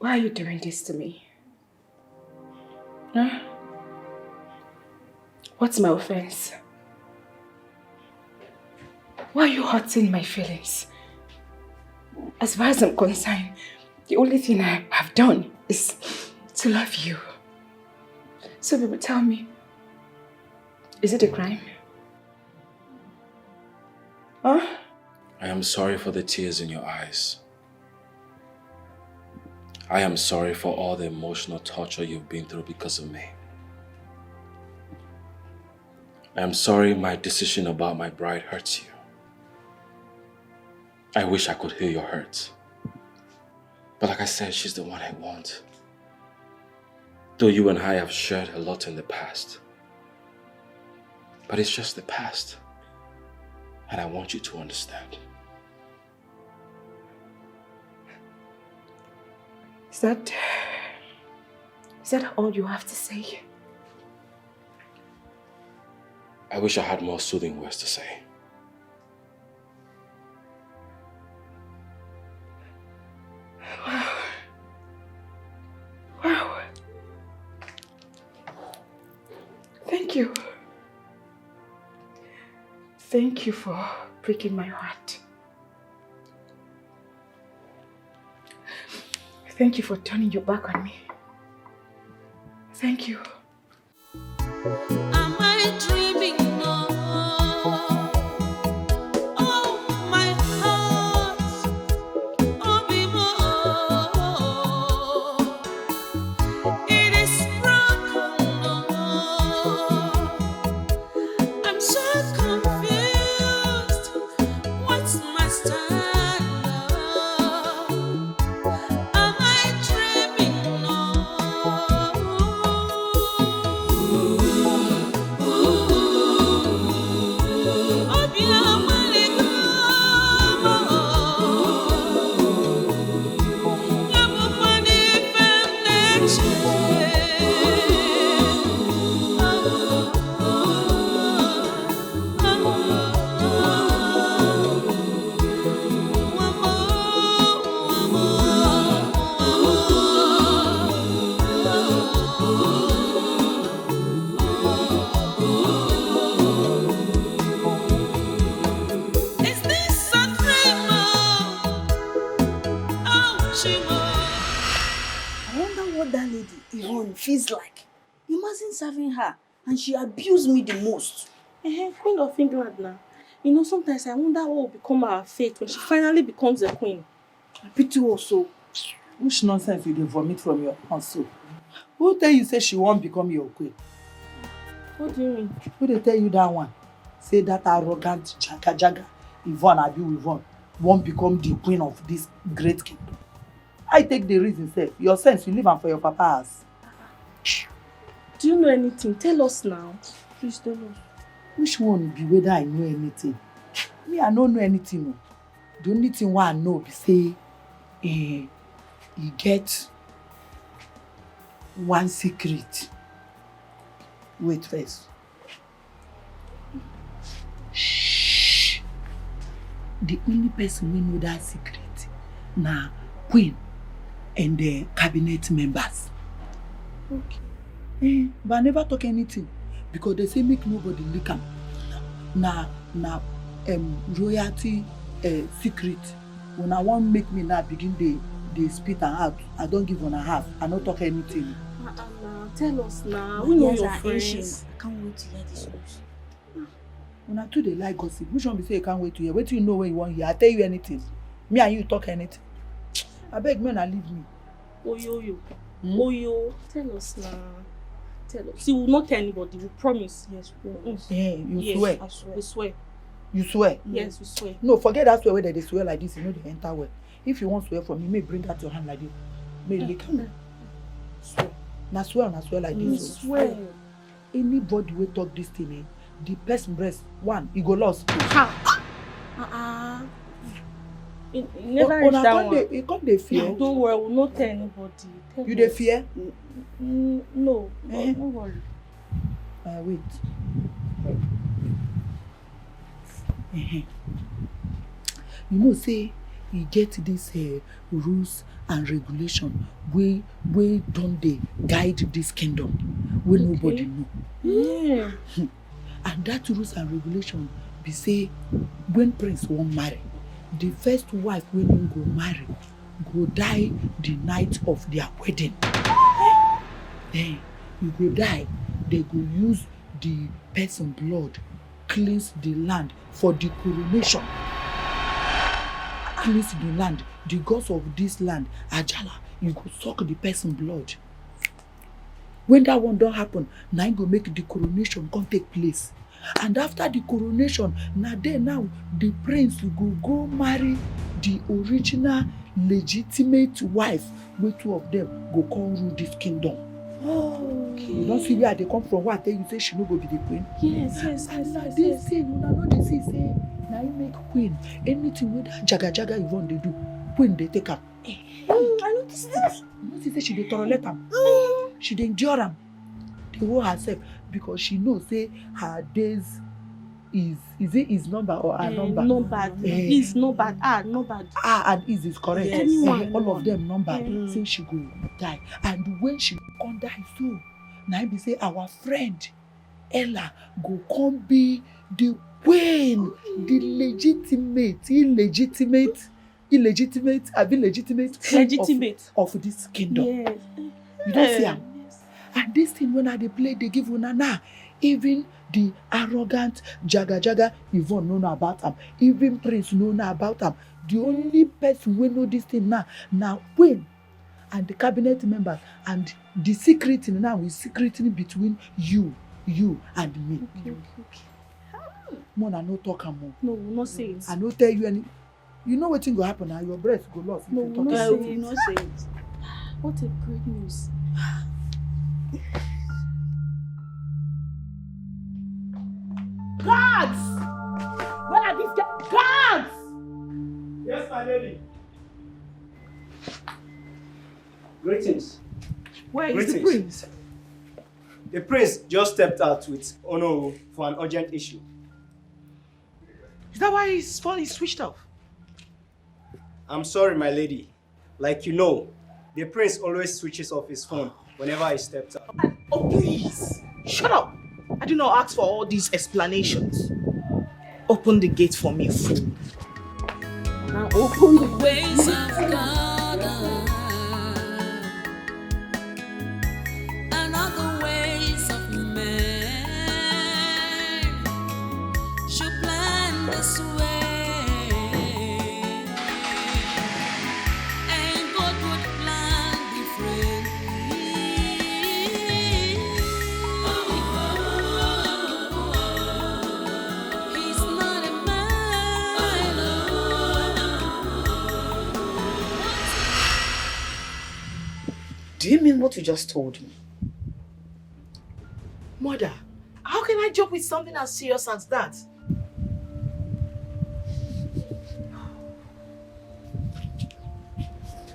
Why are you doing this to me? Huh? What's my offense? Why are you hurting my feelings? As far as I'm concerned, the only thing I have done is to love you. So baby, tell me, is it a crime? Huh? I am sorry for the tears in your eyes. I am sorry for all the emotional torture you've been through because of me. I am sorry my decision about my bride hurts you. I wish I could heal your hurt. But like I said, she's the one I want. Though you and I have shared a lot in the past. But it's just the past. And I want you to understand. Is that all you have to say? I wish I had more soothing words to say. Wow. Wow. Thank you. Thank you for breaking my heart. Thank you for turning your back on me. Thank you. Am I dreaming now? Oh, my heart, oh, it is broken now. I'm so confused. What's my stand now? Am I dreaming now? Feels like. Imagine serving her and she abused me the most. Queen of England now. You know, sometimes I wonder what will become our fate when she finally becomes a queen. I pity also. Which nonsense will they vomit from your mouth so? Who tell you say she won't become your queen? What do you mean? Who they tell you that one? Say that arrogant jaga Yvonne won't become the queen of this great kingdom. I take the reason, say, your sense you live on for your papa's. Do you know anything? Tell us now. Please tell us. Which one be whether I know anything? Me, I don't know anything. No. The only thing I know be say, you get one secret. Wait first. Shh. The only person we know that secret na Queen and the cabinet members. Okay. But I never talk anything because they say make nobody leak am. Na royalty secret. When I want make me now begin they spit and out, I don't give on a half. I not talk anything. Tell us now. We know your friends. I can't wait to hear this news. When I too they like gossip, which one be say you can't wait to hear? Wait till you know when you want hear. I tell you anything. Me and you talk anything. I beg men and leave me. Oyo. Oyo. Tell us now. Tell us. You will not tell anybody. We promise. Yes, we promise. Yeah, you yes, swear. I swear. We swear. You swear? Yes, we swear. No, forget that swear where they swear like this, you know they enter well. If you want swear from me, may bring out your hand like this. May lick am. Swear. Na swear like this. Swear. Anybody will talk this thing, the person breast, one, he go lost. Ha! You never reach that one. You can't they fear? Don't worry, we'll not tell anybody. Tell You they fear? No, don't worry. Wait. You know, say, e get this rules and regulation wey don dey guide this kingdom wey nobody know. Yeah. And that rules and regulation be say when prince wan marry, the first wife wey him go marry go die the night of their wedding. Then e go die, they go use the person blood cleanse the land for the coronation. Cleanse the land. The gods of this land, Ajala, you go suck the person blood. When that one don't happen, now you go make the coronation come take place. And after the coronation, now the prince go marry the original legitimate wife, where two of them go come rule this kingdom. Oh, okay. You don't see where they come from. What I tell you, say she no go be the queen. Yes. This thing, you know they see say now you make queen. Anything with that jaga Yvonne they do, queen they take up. I noticed this. You know say she dey tolerate am. She dey endure am. Dey hold herself because she knows say her days is number or her number. Number. Is number. Number. And is correct. Yes. All of them number. Say she go die. And when she come die so, now be say our friend Ella go come be the queen, the legitimate queen of this kingdom. Yes. You don't see am. And this thing when they play, they give una now. Even the arrogant jaga Yvonne know about them. Even Prince know about them. The only person who know this thing now queen and the cabinet members, and the secret now is secretly between you and me. Okay. More I no talk am more. No, we not say it. I no tell you any. You know what thing go happen now? Your breast go lost. No, if we you talk am. not say it. What a great news. Guards! Where are these guards? Yes, my lady. Greetings. Where is the Greetings. prince? The prince just stepped out with Ono for an urgent issue. Is that why his phone is switched off? I'm sorry, my lady. Like you know, the prince always switches off his phone whenever he steps out. Oh, please. Shut up. I did not ask for all these explanations. Open the gate for me, fool. Now open the Ways of God and other ways of man should plan this way, and God would plan differently. He's not a man. Do you mean what you just told me? Mother, how can I joke with something as serious as that?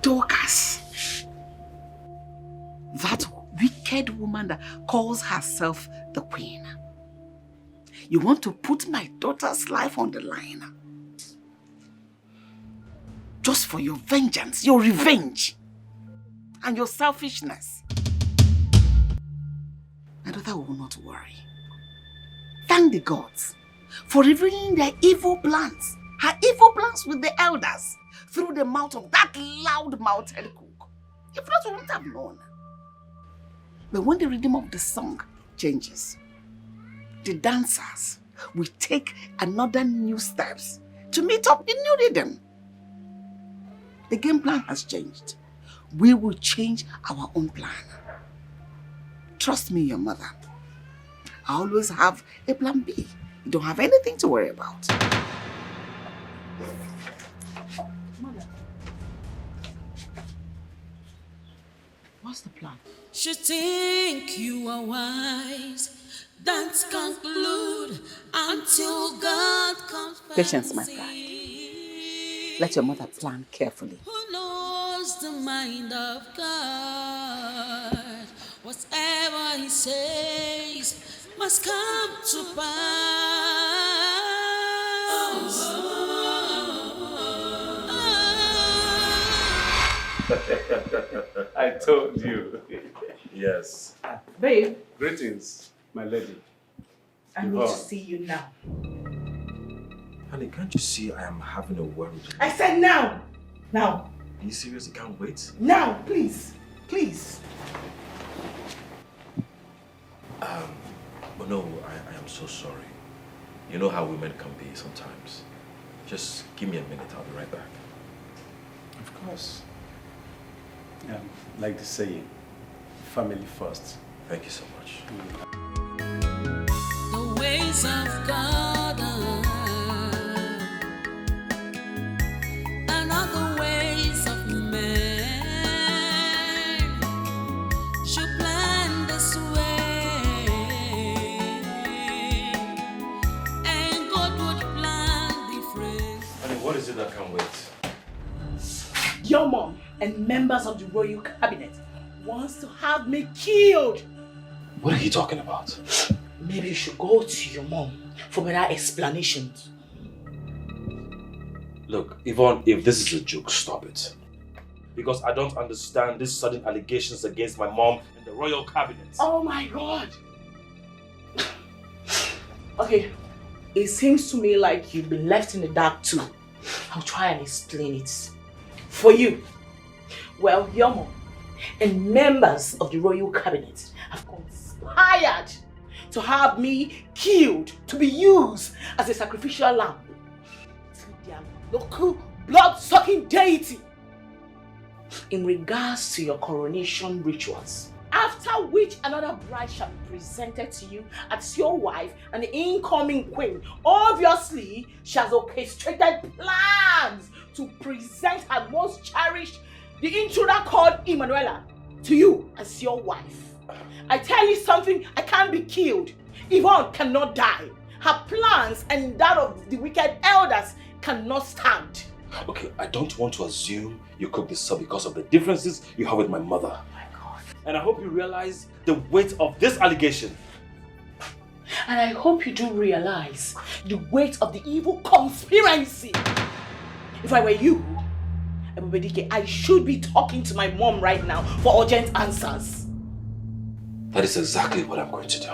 Dorcas, that wicked woman that calls herself the queen. You want to put my daughter's life on the line just for your vengeance, your revenge, and your selfishness. My daughter will not worry. Thank the gods for revealing their evil plans, her evil plans with the elders through the mouth of that loud-mouthed cook. If not, we wouldn't have known. But when the rhythm of the song changes, the dancers will take another new steps to meet up the new rhythm. The game plan has changed. We will change our own plan. Trust me, your mother. I always have a plan B. You don't have anything to worry about. Mother. What's the plan? Should think you are wise. Don't conclude until God comes. Patience, my bride. Let your mother plan carefully. Who knows the mind of God? Whatever He says must come to pass. I told you. Yes. Babe, Greetings, my lady. I need to see you now. Honey, can't you see I am having a word? I said now! Now! Are you serious? You can't wait? Now, please! Please! But no, I am so sorry. You know how women can be sometimes. Just give me a minute, I'll be right back. Of course. Like the saying, family first. Thank you so much. The ways of God are not the ways of men. Should plan this way, and God would plan different. Honey, what is it that can't wait? Your mom and members of the royal cabinet wants to have me killed. What are you talking about? Maybe you should go to your mom for better explanations. Look, Yvonne, if this is a joke, stop it. Because I don't understand these sudden allegations against my mom and the royal cabinet. Oh my God! Okay, it seems to me like you've been left in the dark too. I'll try and explain it. For you, well, your mom and members of the royal cabinet have conspired to have me killed to be used as a sacrificial lamb to their local blood-sucking deity in regards to your coronation rituals. After which another bride shall be presented to you as your wife, and the incoming queen obviously she has orchestrated plans to present her most cherished, the intruder called Emanuela, to you as your wife. I tell you something, I can't be killed. Yvonne cannot die. Her plans and that of the wicked elders cannot stand. Okay, I don't want to assume you cooked this up because of the differences you have with my mother. Oh my God. And I hope you realize the weight of this allegation. And I hope you do realize the weight of the evil conspiracy. If I were you, Ebubedike, I should be talking to my mom right now for urgent answers. That is exactly what I'm going to do.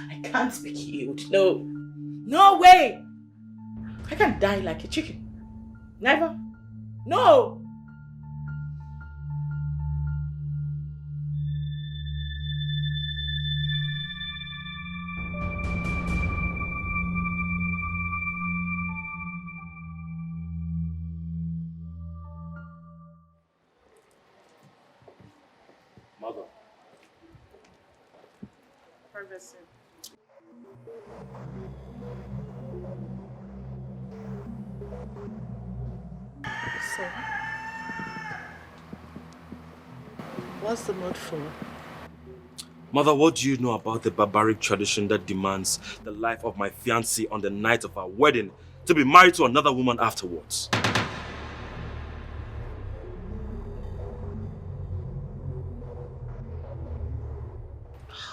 I can't be killed. No. No way! I can't die like a chicken. Never. No! Mother. Privacy. So, what's the mood for? Mother, what do you know about the barbaric tradition that demands the life of my fiancée on the night of our wedding to be married to another woman afterwards?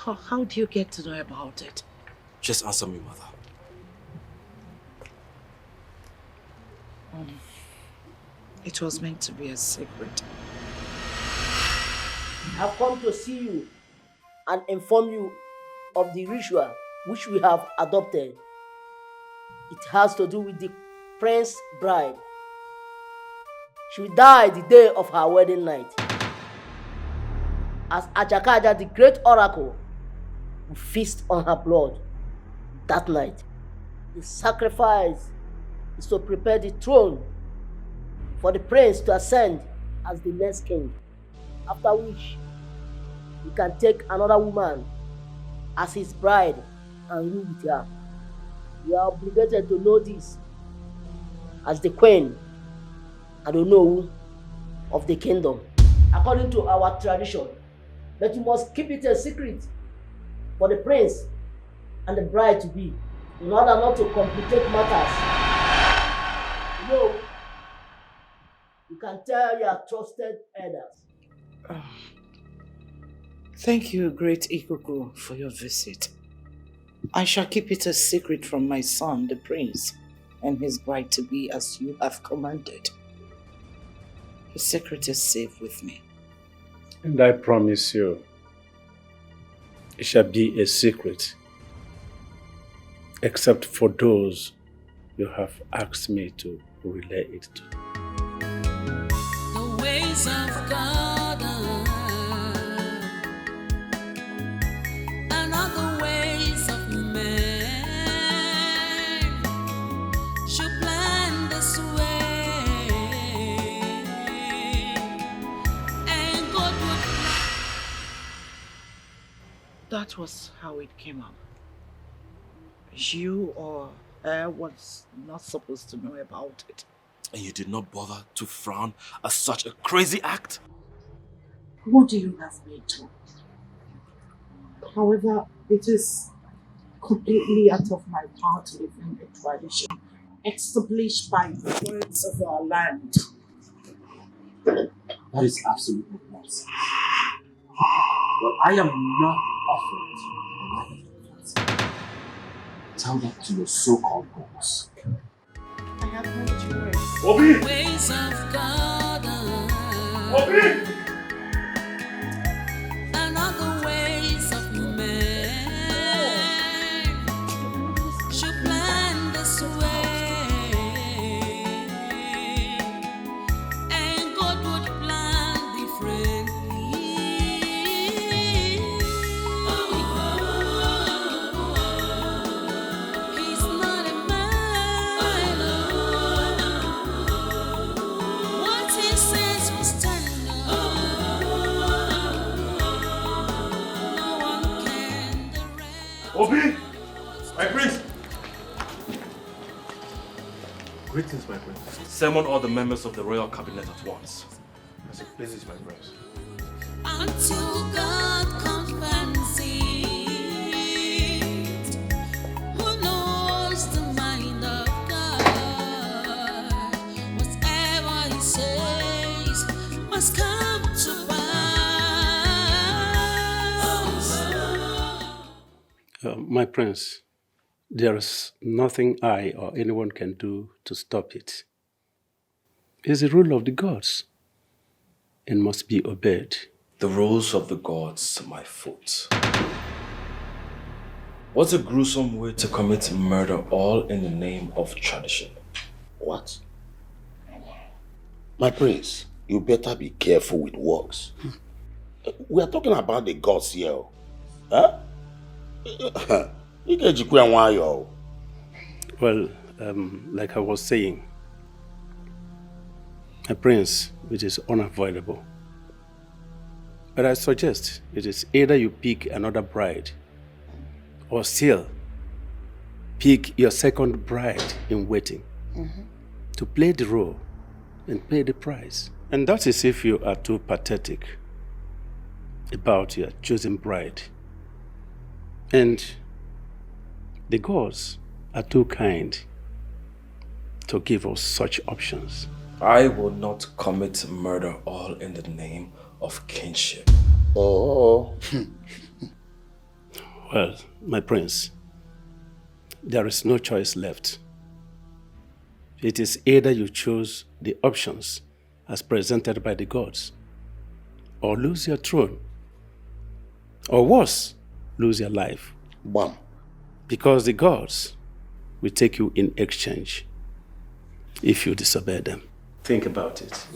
How do you get to know about it? Just answer me, Mother. It was meant to be a secret. I've come to see you and inform you of the ritual which we have adopted. It has to do with the prince's bride. She will die the day of her wedding night. As Ajakaja, the great oracle, will feast on her blood that night. The sacrifice is to prepare the throne for the prince to ascend as the next king, after which he can take another woman as his bride and rule with her. You are obligated to know this as the queen and the know of the kingdom, according to our tradition. But you must keep it a secret for the prince and the bride to be, in order not to complicate matters. You know, you can tell your trusted elders. Thank you, great Ikuku, for your visit. I shall keep it a secret from my son, the prince, and his bride-to-be as you have commanded. The secret is safe with me. And I promise you, it shall be a secret, except for those you have asked me to relay it to. The ways of God are not the ways of men. Should plan this way, and God would. That was how it came up. You or I was not supposed to know about it. And you did not bother to frown at such a crazy act? What do you have me to? However, it is completely out of my power to defend a tradition established by the words of our land. That is absolutely nonsense. Well, I am not offering to. Tell that to your so-called gods. I have heard your words. Obi! Ways of God Obi! are not the ways of men. Should plan this way, and God would plan differently. He's not a man. What he says will stand. No one can direct. Obi! My prince! Greetings, my prince. Summon all the members of the royal cabinet at once. As it pleases, my prince. Until God comes fancy, who knows the mind of God? Whatever he says must come to pass. My prince, there is nothing I or anyone can do to stop it. It's the rule of the gods and must be obeyed. The rules of the gods to my foot. What a gruesome way to commit murder, all in the name of tradition. What? My prince, you better be careful with words. We are talking about the gods here. Huh? Well, like I was saying, my prince, it is unavoidable. But I suggest it is either you pick another bride, or still pick your second bride in waiting to play the role and pay the price. And that is if you are too pathetic about your chosen bride. And the gods are too kind to give us such options. I will not commit murder, all in the name of kinship. Oh. Well, my prince, there is no choice left. It is either you choose the options as presented by the gods, or lose your throne, or worse, lose your life. Bam. Because the gods will take you in exchange if you disobey them. Think about it.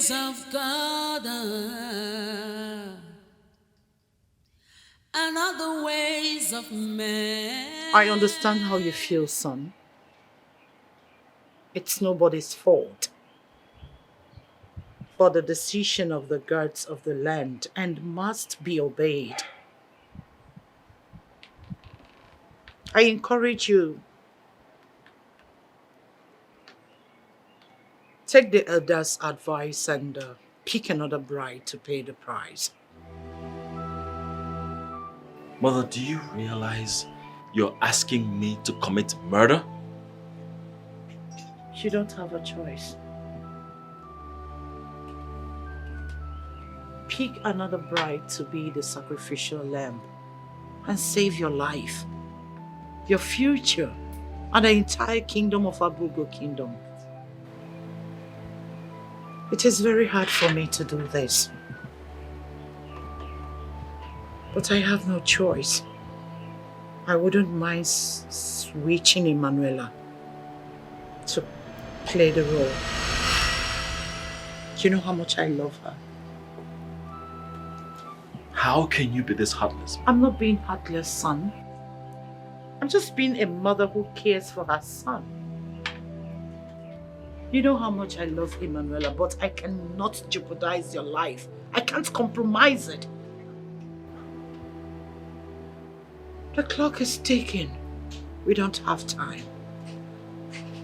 ways of God and not the ways of men. I understand how you feel, son. It's nobody's fault. But the decision of the gods of the land and must be obeyed. I encourage you. Take the elders' advice and pick another bride to pay the price. Mother, do you realize you're asking me to commit murder? You don't have a choice. Pick another bride to be the sacrificial lamb and save your life, your future, and the entire kingdom of Abugo Kingdom. It is very hard for me to do this, but I have no choice. I wouldn't mind switching Emanuela to play the role. Do you know how much I love her? How can you be this heartless? I'm not being heartless, son. I'm just being a mother who cares for her son. You know how much I love Emanuela, but I cannot jeopardize your life. I can't compromise it. The clock is ticking. We don't have time.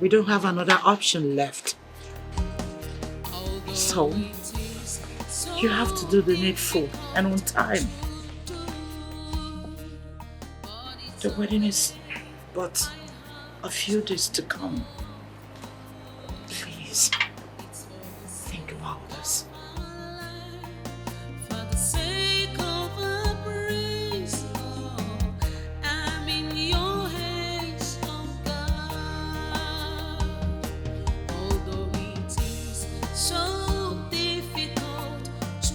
We don't have another option left. So, you have to do the needful and on time. The wedding is but a few days to come. Please, think about this. For the sake of a praise, Lord, I'm in your hands, oh God. Although it is so difficult to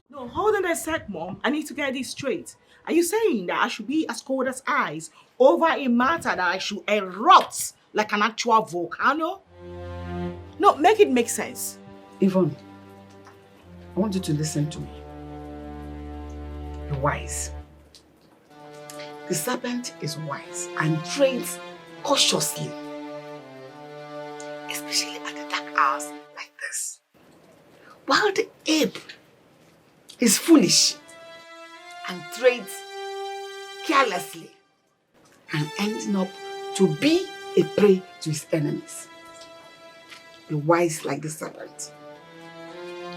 No, hold on a sec, Mom. I need to get this straight. Are you saying that I should be as cold as ice over a matter that I should erupt like an actual volcano? No, make it make sense. Yvonne, I want you to listen to me. You're wise. The serpent is wise and trains cautiously, especially at the dark hours like this. While the ape is foolish and trades carelessly and ending up to be a prey to his enemies. Be wise like the serpent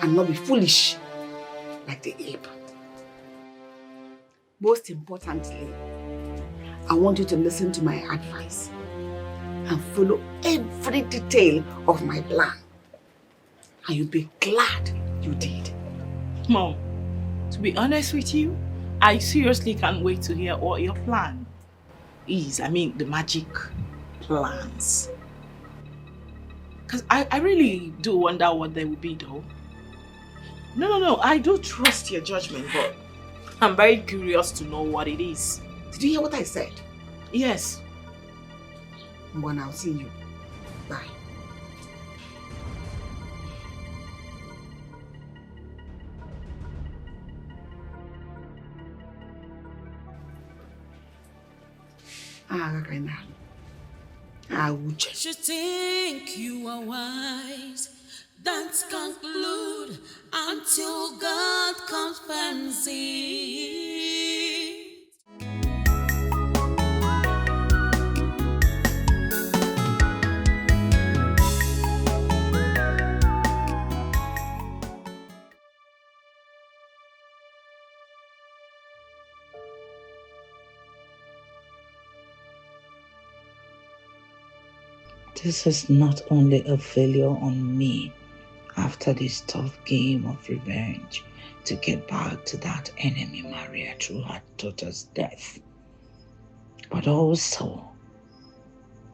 and not be foolish like the ape. Most importantly, I want you to listen to my advice and follow every detail of my plan. And you'll be glad you did. Mom, to be honest with you, I seriously can't wait to hear what your plan is. I mean, the magic plans. Because I really do wonder what they will be, though. No. I do trust your judgment, but I'm very curious to know what it is. Did you hear what I said? Yes. Well, I'll see you. Bye. you think you are wise, don't conclude until God confirms it. This is not only a failure on me after this tough game of revenge to get back to that enemy Maria through her daughter's death, but also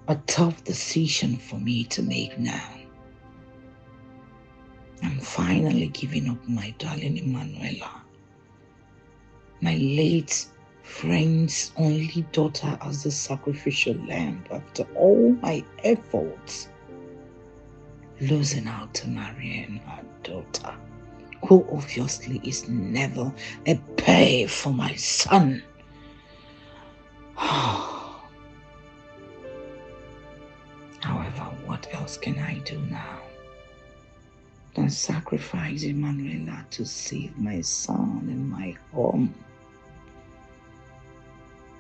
a tough decision for me to make now. I'm finally giving up my darling Emanuela, my late friend's only daughter, as the sacrificial lamb after all my efforts. losing out to marrying her daughter, who obviously is never a pay for my son. However, what else can I do now than sacrifice Emanuela to save my son and my home?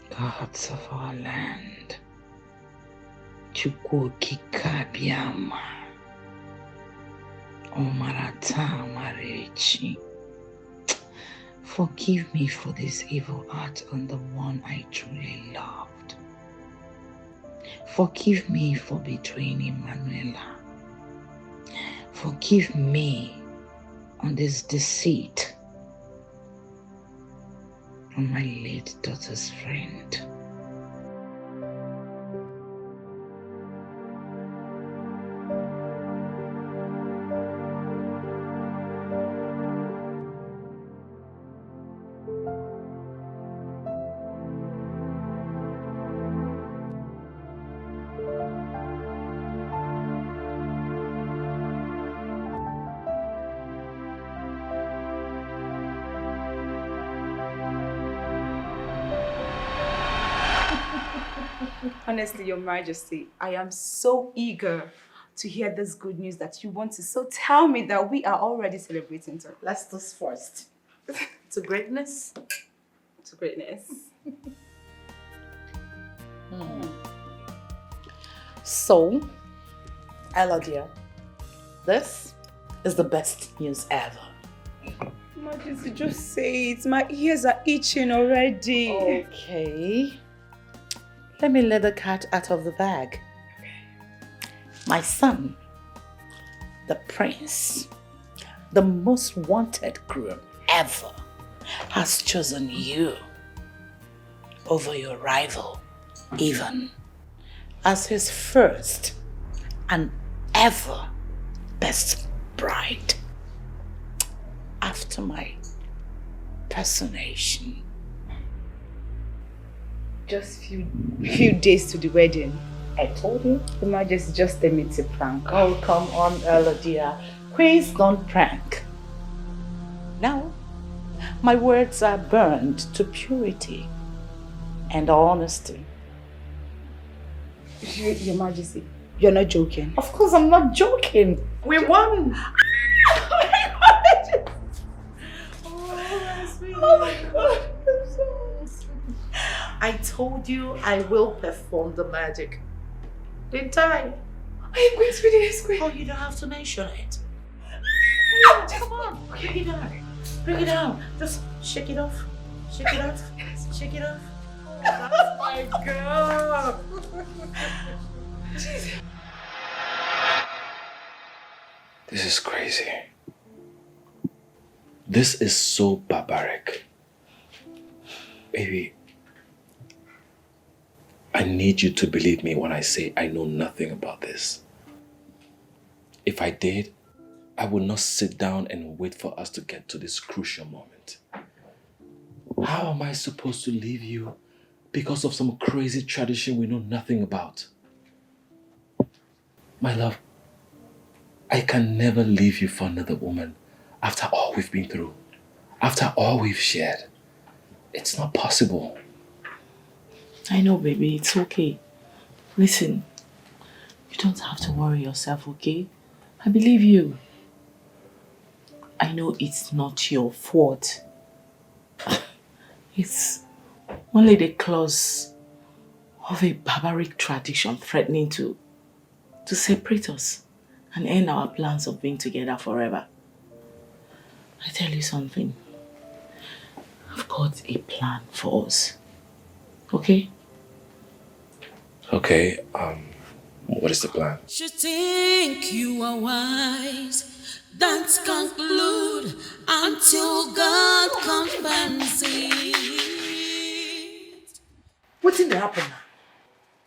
Gods of our land, Chukwu Kikabiama, Omarata Marechi, forgive me for this evil act on the one I truly loved. Forgive me for betraying Emanuela. Forgive me on this deceit on my late daughter's friend. Honestly, Your Majesty, I am so eager to hear this good news that you want to. So tell me that we are already celebrating. Sir. Let's do first. To greatness. To greatness. So, Ella dear, this is the best news ever. Majesty, just say it. My ears are itching already. Okay. Let me let the cat out of the bag. My son, the prince, the most wanted groom ever, has chosen you over your rival, even as his first and ever best bride. After my personation. Just few days to the wedding. I told you. The Majesty, just let me to prank. Oh, come on, Ella dear. Queens don't prank. Now, my words are burned to purity and honesty. Your Majesty, you're not joking. Of course, I'm not joking. We won. Oh my God. I told you I will perform the magic. Didn't I? I am going to be the next queen. Oh, you don't have to mention it. Come on, bring it down. Bring it down. Just shake it off. Shake it off. Shake it off. Oh, that's my girl. This is crazy. This is so barbaric. Baby, I need you to believe me when I say I know nothing about this. If I did, I would not sit down and wait for us to get to this crucial moment. How am I supposed to leave you because of some crazy tradition we know nothing about? My love, I can never leave you for another woman after all we've been through, after all we've shared. It's not possible. I know, baby. It's okay. Listen, you don't have to worry yourself, okay? I believe you. I know it's not your fault. It's only the clause of a barbaric tradition threatening to separate us and end our plans of being together forever. I tell you something. I've got a plan for us. Okay? Okay, what is the plan? You think you are wise, don't conclude until God confirms it. What's in the happen now?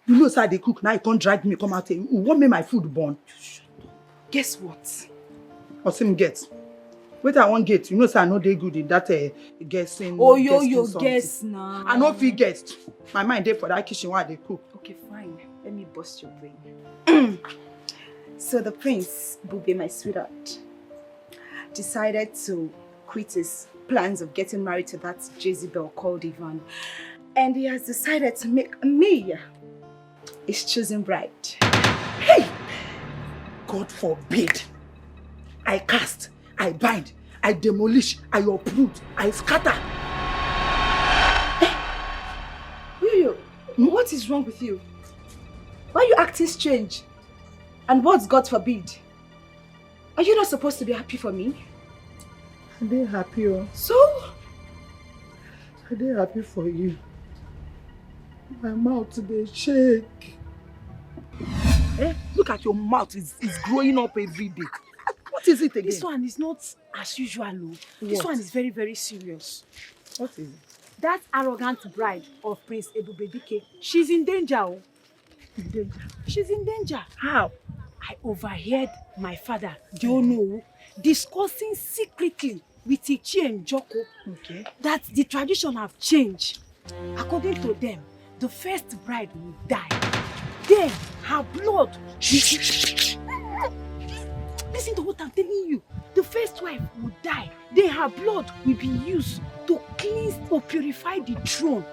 You know, sir, they cook now. You can't drag me, come out here. You won't make my food burn. Guess what? What's him get? Wait, I won't get. You know, sir, I know they good in that guessing. Oh, yo, guess now. I know if he guessed. My mind there for that kitchen while they cook. Okay, fine. Let me bust your brain. So the prince, Bube, my sweetheart, decided to quit his plans of getting married to that Jezebel called Ivan. And he has decided to make me his chosen bride. Hey! God forbid. I cast, I bind, I demolish, I uproot, I scatter. Hey! What is wrong with you? Why are you acting strange? And what's God forbid? Are you not supposed to be happy for me? I dey happy, oh. So? I dey happy for you. My mouth dey shake. Look at your mouth, it's growing up every day. What is it again? This one is not as usual, oh. This one is very, very serious. What is it? That arrogant bride of Prince Ebubedike, she's in danger, oh. In danger? She's in danger. How? I overheard my father, Diono, discussing secretly with Ichi and Joko that the tradition have changed. According to them, the first bride will die. Then her blood Listen to what I'm telling you. The first wife will die. Then her blood will be used to cleanse or purify the throne.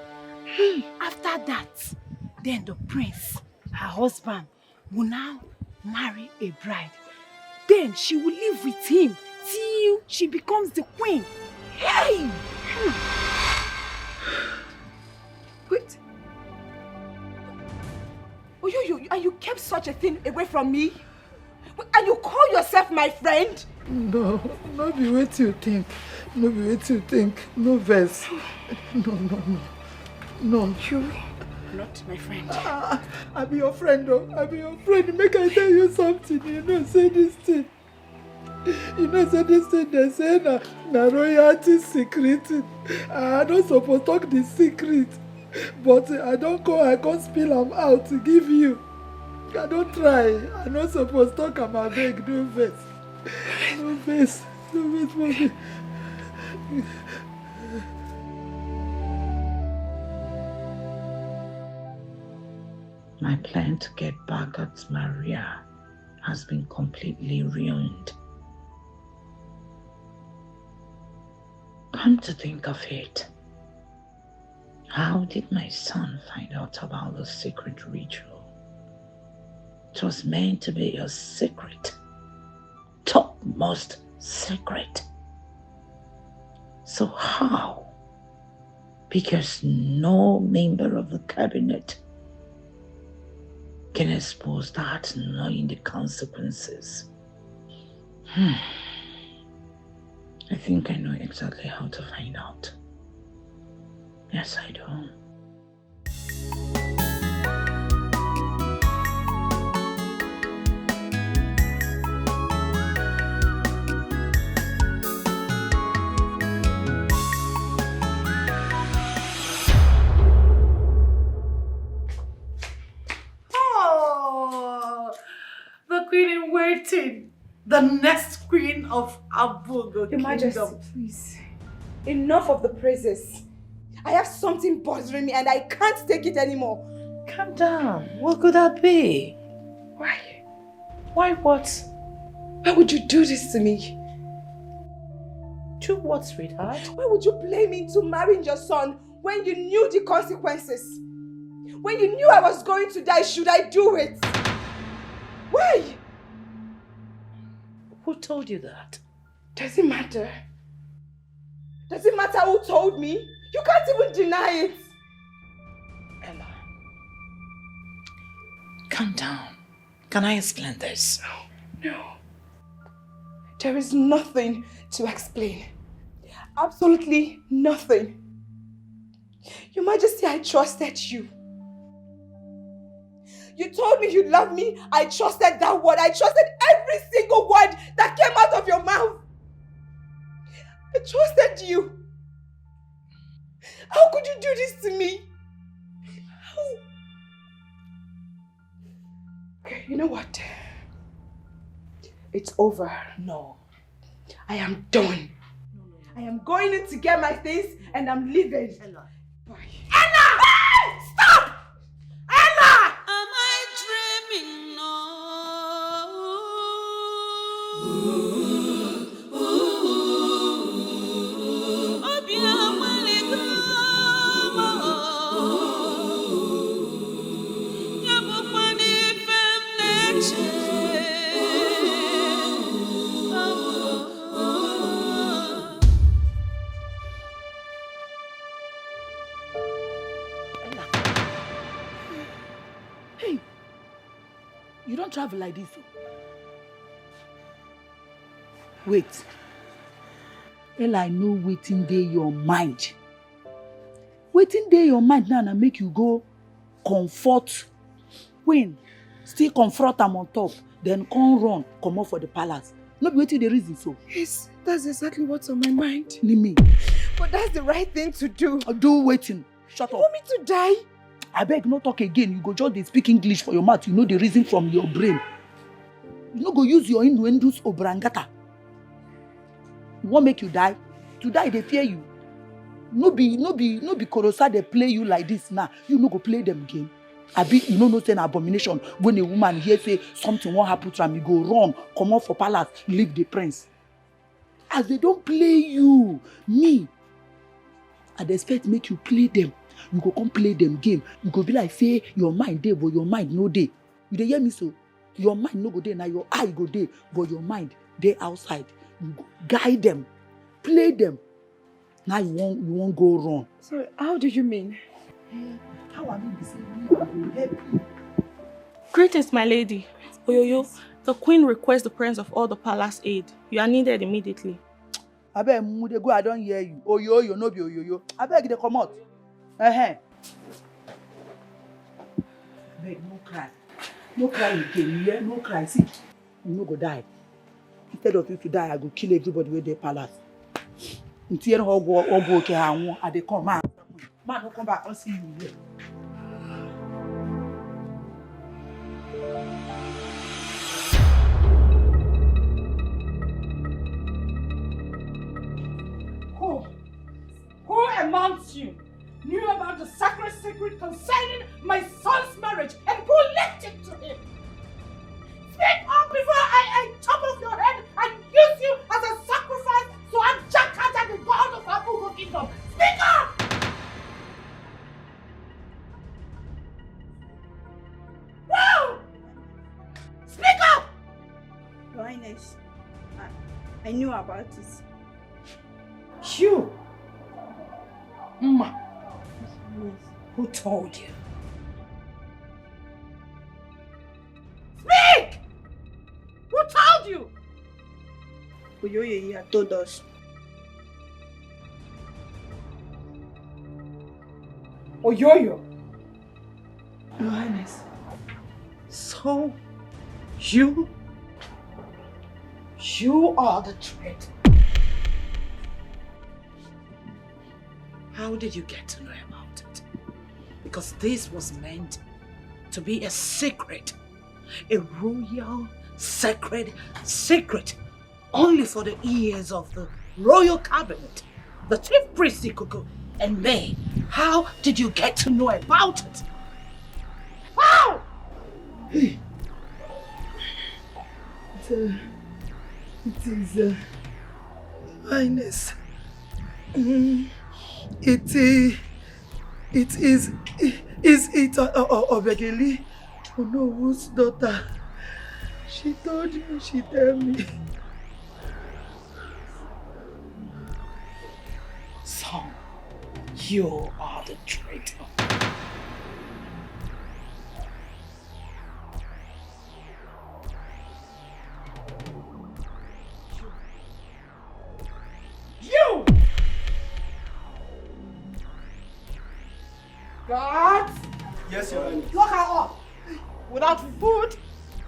After that, then the prince, her husband, will now marry a bride. Then she will live with him till she becomes the queen. Hey! Wait. Oh, you kept such a thing away from me? And you call yourself my friend? No, not be what you think. No be what you think. No verse. No. You not my friend. I be your friend, though. I be your friend. Make I tell you something. You know, say this thing. They say na royalty secret. I don't suppose talk the secret. But I can't spill them out to give you. I don't try. I not supposed to talk about beg. No face. No face. No face, mommy. My plan to get back at Maria has been completely ruined. Come to think of it, how did my son find out about the secret ritual? It was meant to be a secret, topmost secret. So how? Because no member of the cabinet can expose that knowing the consequences. I think I know exactly how to find out. Yes, I do. Oh, the queen in waiting. The next queen of Abugo Your Majesty, Kingdom. please. Enough of the praises. I have something bothering me and I can't take it anymore. Calm down. What could that be? Why? Why what? Why would you do this to me? Do what, sweetheart? Why would you blame me into marrying your son when you knew the consequences? When you knew I was going to die, should I do it? Why? Who told you that? Does it matter? Does it matter who told me? You can't even deny it. Ella, calm down. Can I explain this? No. There is nothing to explain. Absolutely nothing. Your Majesty, I trusted you. You told me you loved me. I trusted that word. I trusted every single word that came out of your mouth. I trusted you. How could you do this to me? How? Okay, you know what? It's over. No. I am done. No. I am going in to get my things and I'm leaving. Ella. Bye. Ella! Stop! Ella! Am I dreaming? No. Hey, you don't travel like this. Wait. Ella, I know wetin dey your mind. Wetin dey your mind now na make you go comfort Queen, still confront am on top, then come run, comot for the palace. No be wetin dey reason so. Yes, that's exactly what's on my mind. Nimi. But that's the right thing to do. Do wetin? Shut up. You want me to die? Abeg, no talk again. You go just dey speak English for your mouth. You know the reason from your brain. You no go use your innuendos obrangata. You wan make you die? To die, they fear you. No be Korosa they play you like this now. You no go play them game. Abi, you know say an abomination when a woman hear say something won't happen to am, you go run, come out for palace, leave the prince. As they don't play you, me, I expect make you play them. You go come play them game. You go be like say your mind dey, but your mind no dey. You dey hear me so? Your mind no go dey, now your eye go dey, but your mind dey outside. You go guide them, play them. Now you won't go wrong. So how do you mean? How I mean this? I will help you. Greetings, my lady. Oyoyo, the queen requests the presence of all the palace aid. You are needed immediately. Abeg, mude go, I don't hear you. Oyoyo, no be oyoyo. Abeg, they come out. Abeg, no cry. No cry again, you hear? No cry. See, you no go die. Instead of you to die, I go kill everybody with their palace. Until you go okay, I dey come, man. Man, no come back. I'll see you here. Who amongst you knew about the sacred secret concerning my son's marriage and who left it to him? Speak up before I chop off your head and use you as a sacrifice to Anjakata, the god of our Ugo kingdom. Speak up! Wow! Speak up! Your Highness, I knew about it. You! Ma! Who told you? Speak! Who told you? Oyoye told us. Oyoyo? Your Highness. So, you are the traitor. How did you get to know about it? Because this was meant to be a secret, a royal, sacred secret, only for the ears of the royal cabinet, the chief priest Ikuku, and me. How did you get to know about it? How? It is, Highness. It is Obegeli, Onowo's daughter. She told me, she told me. So, you are the traitor. You! God! Yes, Your Highness. Lock her up! Without food,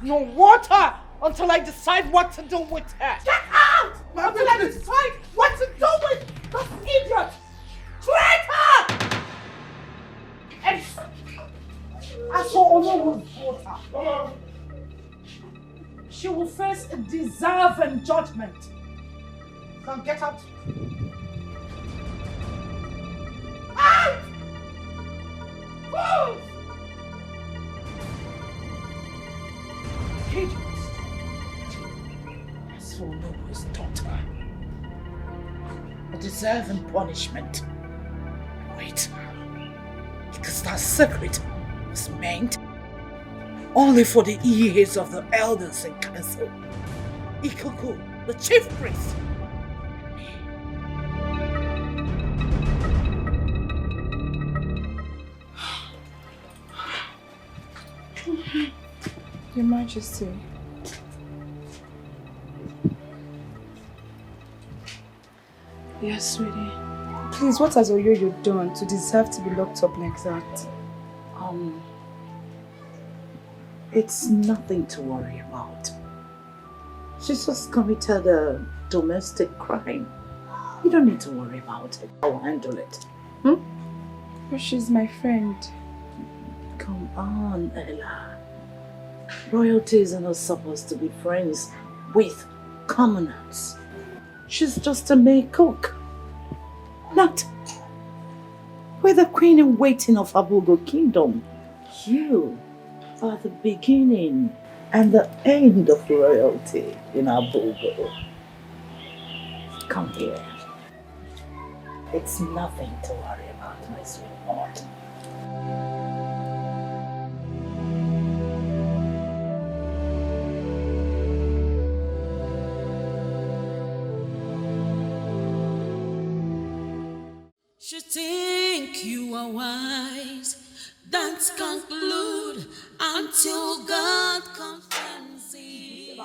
no water, until I decide what to do with her. Get out! Until I decide what to do with this idiot! Traitor! And as for Onowo's daughter, she will face a deserving judgment. Now get out! Out! Fools! Idiots! will know his daughter. A deserving punishment. Wait. Because that secret was meant only for the ears of the elders in council. Ikuku, the chief priest. Your Majesty. Yes, sweetie. Please, what has Oyoyo done to deserve to be locked up like that? It's nothing to worry about. She's just committed a domestic crime. You don't need to worry about it. I'll handle it. But she's my friend. Come on, Ella. Royalties are not supposed to be friends with commoners. She's just a maid cook. Not with the queen in waiting of Abugo Kingdom. You are the beginning and the end of royalty in Abugo. Come here. It's nothing to worry about, my sweetheart. You think you are wise, don't conclude until God confirms it.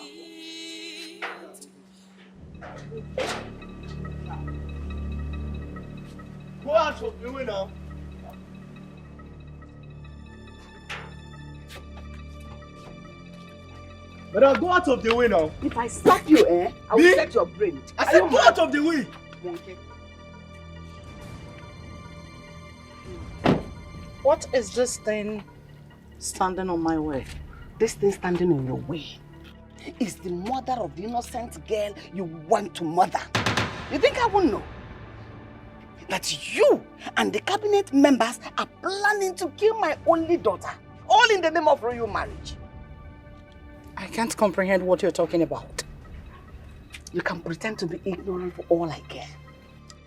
Go out of the way now. But I'll go out of the way now. If I slap you, I will set your brain. I said go out of the way. Monkey. What is this thing standing on my way? This thing standing in your way is the mother of the innocent girl you want to murder. You think I won't know? That you and the cabinet members are planning to kill my only daughter, all in the name of royal marriage. I can't comprehend what you're talking about. You can pretend to be ignorant for all I care.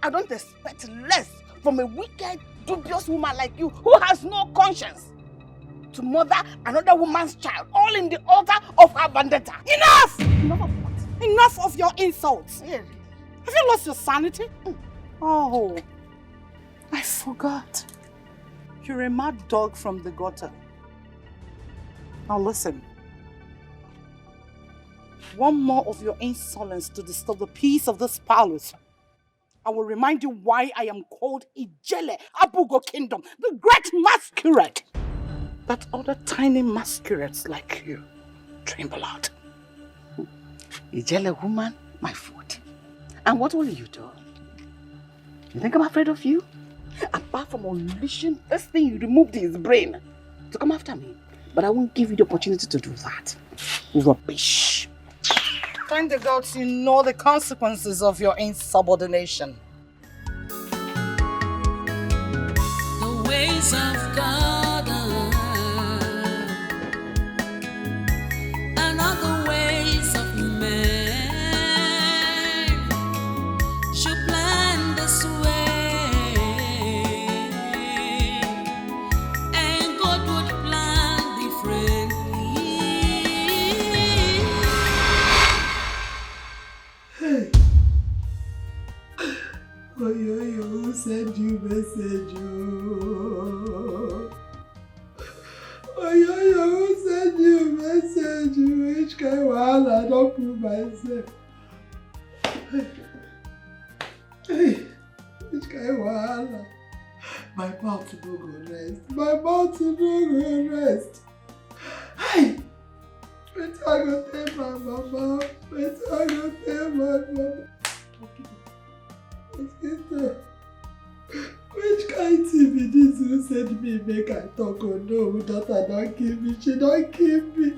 I don't expect less from a wicked, dubious woman like you who has no conscience to murder another woman's child, all in the altar of her vendetta. Enough! Enough of what? Enough of your insults. Yeah. Have you lost your sanity? Oh, I forgot. You're a mad dog from the gutter. Now listen. One more of your insolence to disturb the peace of this palace. I will remind you why I am called Ijele Abugo Kingdom, the great masquerade. That other tiny masquerades like you tremble out. Ijele woman, my foot. And what will you do? You think I'm afraid of you? Apart from unleashing this thing you removed his brain to come after me. But I won't give you the opportunity to do that. Rubbish. Thank the gods you know the consequences of your insubordination. The ways of God are not the ways of man. Should plan this way, and God would plan differently. Oyoyo, who sent you message? Oyoyo, who sent you message? Which kind of I don't prove myself. Which kind of wahala? My mouth no go rest. My mouth no go rest. Hey! Wait till I go tell my mama. Wait till I go tell my mama. Which kind of thing be this who send me make I talk? Oh no, daughter don't kill me, she don't kill me.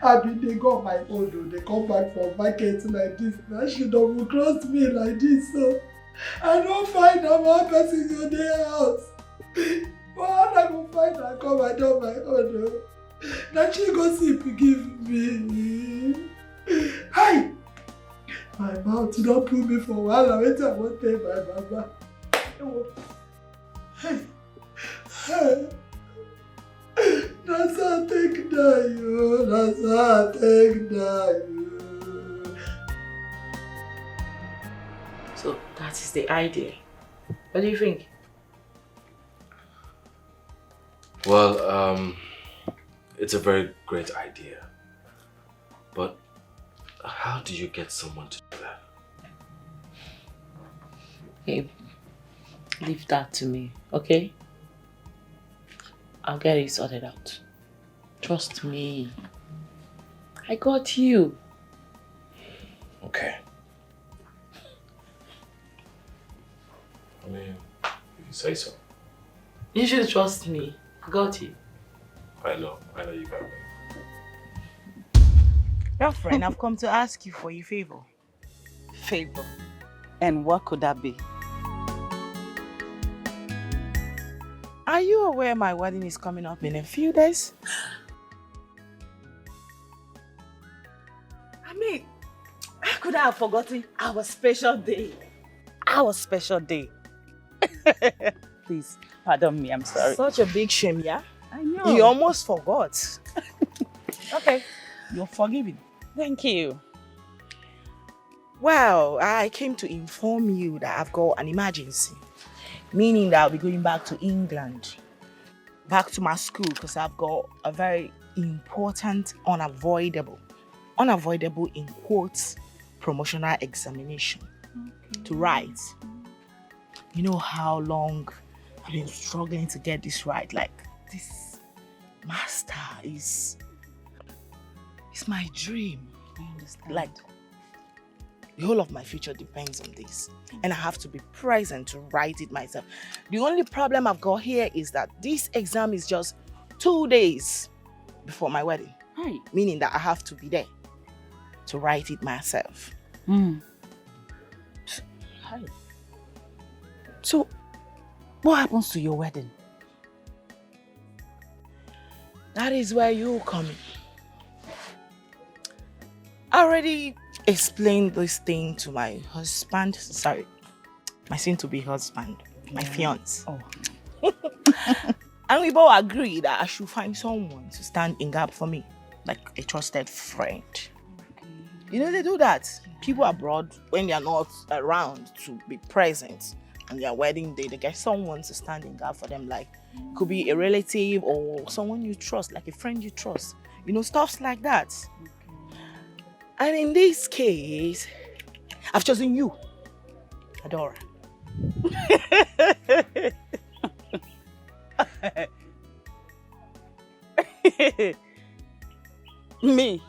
I been they go on my own though, they come back from market like this. Now she don't cross me like this, so I don't find a one person in their house. But how I go find her come I do my own though. Now she go see to give me. Hi! to not put me for while I went to one day my mama. That's how I take you. That's how I take you. So that is the idea. What do you think? Well, it's a very great idea. But how do you get someone to do that? Hey, leave that to me, okay? I'll get it sorted out. Trust me. I got you. Okay. I mean, you say so. You should trust me. I got you. I know you got me. Girlfriend, I've come to ask you for a favor. Favor? And what could that be? Are you aware my wedding is coming up in a few days? I mean, how could I have forgotten our special day? Our special day. Please, pardon me, I'm sorry. Such a big shame, yeah? I know. You almost forgot. Okay, you're forgiven. Thank you. Well, I came to inform you that I've got an emergency. Meaning that I'll be going back to England. Back to my school because I've got a very important, unavoidable in quotes, promotional examination to write. You know how long I've been struggling to get this right. Like, this master is my dream. I understand. Like, the whole of my future depends on this. And I have to be present to write it myself. The only problem I've got here is that this exam is just 2 days before my wedding. Right. Meaning that I have to be there to write it myself. Hi. So, what happens to your wedding? That is where you come in. I already explained this thing to my husband. Sorry, my soon-to-be husband, my fiance. Oh. And we both agreed that I should find someone to stand in gap for me, like a trusted friend. Okay. You know they do that. People abroad, when they are not around to be present on their wedding day, they get someone to stand in gap for them, like could be a relative or someone you trust, like a friend you trust. You know, stuff like that. And in this case, I've chosen you, Adora. Me?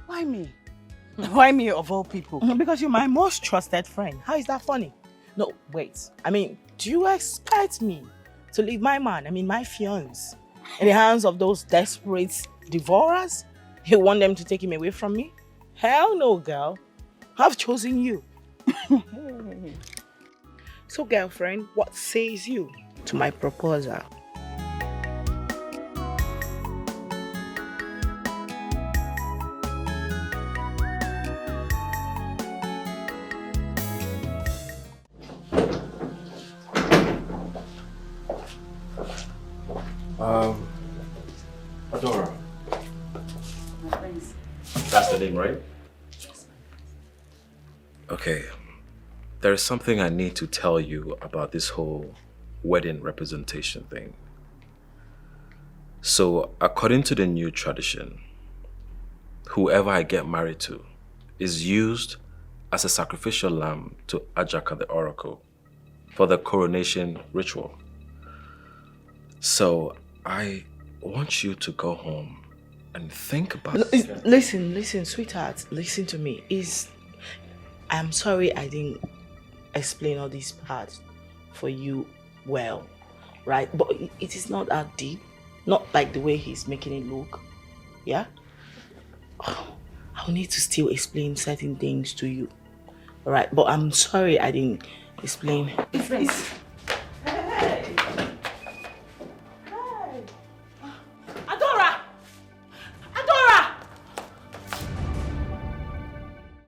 Why me? Why me of all people? Because you're my most trusted friend. How is that funny? No, wait. I mean, do you expect me to leave my man, my fiance, in the hands of those desperate devourers? You want them to take him away from me? Hell no, girl. I've chosen you. So, girlfriend, what says you to my proposal? Adora. That's the name, right? Okay. There is something I need to tell you about this whole wedding representation thing. So, according to the new tradition, whoever I get married to is used as a sacrificial lamb to Ajaka the oracle for the coronation ritual. So, I want you to go home and think about it. Listen, sweetheart. Listen to me. I'm sorry I didn't explain all these parts for you well, right? But it is not that deep. Not like the way he's making it look. Yeah? I'll need to still explain certain things to you. Alright? But I'm sorry I didn't explain. Friends.